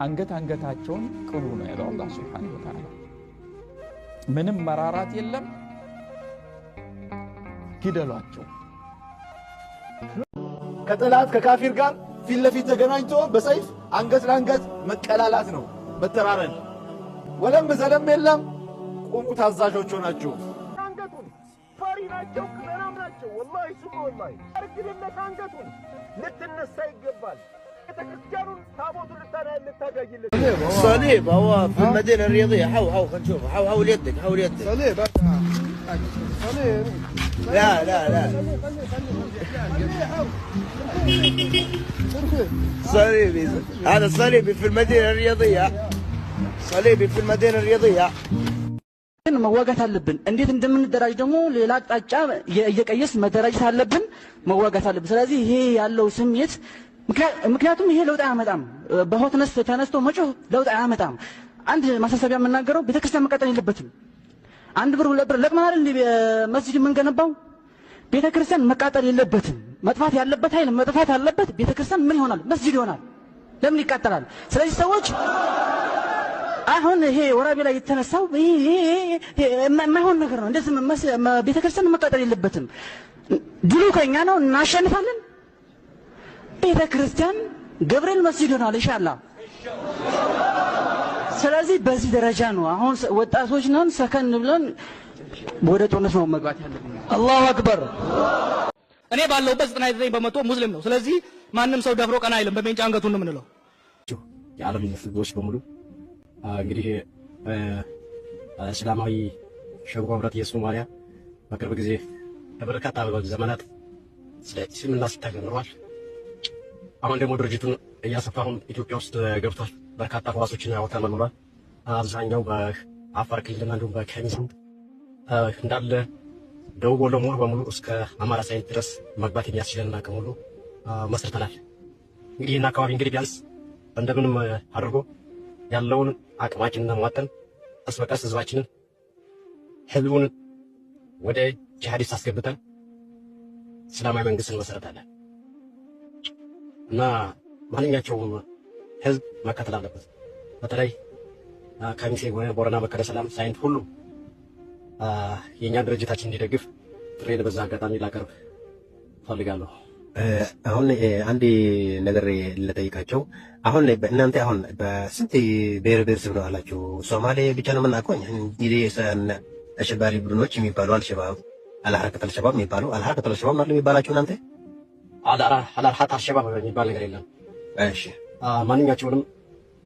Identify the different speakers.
Speaker 1: አንገታቸውን ቅሉ ነው ያለው አላህ Subhanahu Wa Ta'ala ምንም መራራት የለም ግደሏቸው
Speaker 2: ከጠላት ከካፊር ጋር ፊት ለፊት ተገናኝቶ በሰይፍ አንገት ለአንገት መቀላላት ነው መተራረን ወለም ዘለም የለም ቁሙ ታዛዦች ሆናችሁ አንገቱን ፈሪ ናቸው ክበራም ናቸው والله ሱብሃን والله አርግልለት አንገቱን ልትነሳ ይገባል تكسرون تابوت للتاجيل
Speaker 3: صليب هو في المدينة الرياضية حاول خلينا نشوفه حاول يدك صليب صليب لا صليبي هذا صليبي في المدينة الرياضية صليبي في المدينة الرياضية
Speaker 4: መዋጋት አለብን እንዴት እንደምንደራጅ ደግሞ ሌላ አቅጣጫ እየቀየስ መደራጀት አለብን መዋጋት አለብን ስለዚህ ይሄ ያለው ስሜት ምክንያቱም ይሄ ለውጥ አያመጣም በሆትነስ ተነስቶ መጮህ ለውጥ አያመጣም አንድ ማሳሰቢያ የምናገረው ቤተክርስቲያን መቀጠል የለበትም አንድ ብር ሁለት ብር ለቅመናል እንዴ መስጂድ የምንገነባው ቤተክርስቲያን መቃጠል የለበትም መጥፋት ያለበት ኃይል መጥፋት ያለበት ቤተክርስቲያን ምን ይሆናል መስጂድ ይሆናል ለምን ይቃጠላል ስለዚህ ሰዎች አሁን ይሄ ወራቤ ላይ የተነሳው ይሄ የማይሆን ነገር ነው እንደዚህ ቤተክርስቲያን መቃጠል የለበትም ድሉ ከኛ ነው እናሸንፋለን ቤተክርስቲያን ገብርኤል መስጂድ ሆናል ኢንሻአላህ ስለዚህ በዚህ ደረጃ ነው አሁን ወጣቶች ነን ሰከን ብለን ወደ ጦርነት ነው መግባት ያለብን አላሁ አክበር
Speaker 5: እኔ ባለውበት 99% ሙስሊም ነው ስለዚህ ማንንም ሰው ደፍሮ ቀና አይልም በሜንጫ አንገቱን ነው የምንለው
Speaker 6: የዓለም ሙስሊሞች በሙሉ እንግዲህ እስላማዊ ሸንጎ ህብረት የሶማሊያ በቅርብ ጊዜ ለበርካታ ዘመናት ስለ እስልምና ሲታገል ኖሯል አሁን ደግሞ ድርጅቱን እያሰፋውን ኢትዮጵያ ውስጥ ገብቷል በርካታ ኳሶችን ያወጣ መኖራል አብዛኛው በአፋር ክልልና እንዲሁም በኬሚስ እንዳለ ደቡብ ወሎ ሙሉ በሙሉ እስከ አማራ ሳይንት ድረስ መግባት የሚያስችለን አቅም ሁሉ መስርተናል እንግዲህ እና አካባቢ እንግዲህ ቢያንስ እንደምንም አድርጎ ያለውን አቅማችንን ማጠን ቀስ በቀስ ህዝቡን ወደ ጂሃዲስት አስገብተን እስላማዊ መንግስትን መሰረታለን እና ማንኛቸውም ህዝብ መከተል አለበት በተለይ ከሚሴ ቦረና በከረ ሰላም ሳይንት ሁሉ የኛ ድርጅታችን እንዲደግፍ ጥሬን በዛ አጋጣሚ ላቀርብ ፈልጋለሁ
Speaker 7: አሁን አንድ ነገር ለጠይቃቸው አሁን እናንተ አሁን በስንት ብሔር ብሔረሰብ ነው አላችሁ ሶማሌ ብቻ ነው የምናውቀው እንግዲህ አሸባሪ ቡድኖች የሚባሉ አልሸባብ አልሐረከት አልሸባብ የሚባሉ አልሐረከት አልሸባብ ነው የሚባላችሁ እናንተ
Speaker 6: አልሐረከት አልሸባብ የሚባል ነገር የለም እሺ ማንኛቸውንም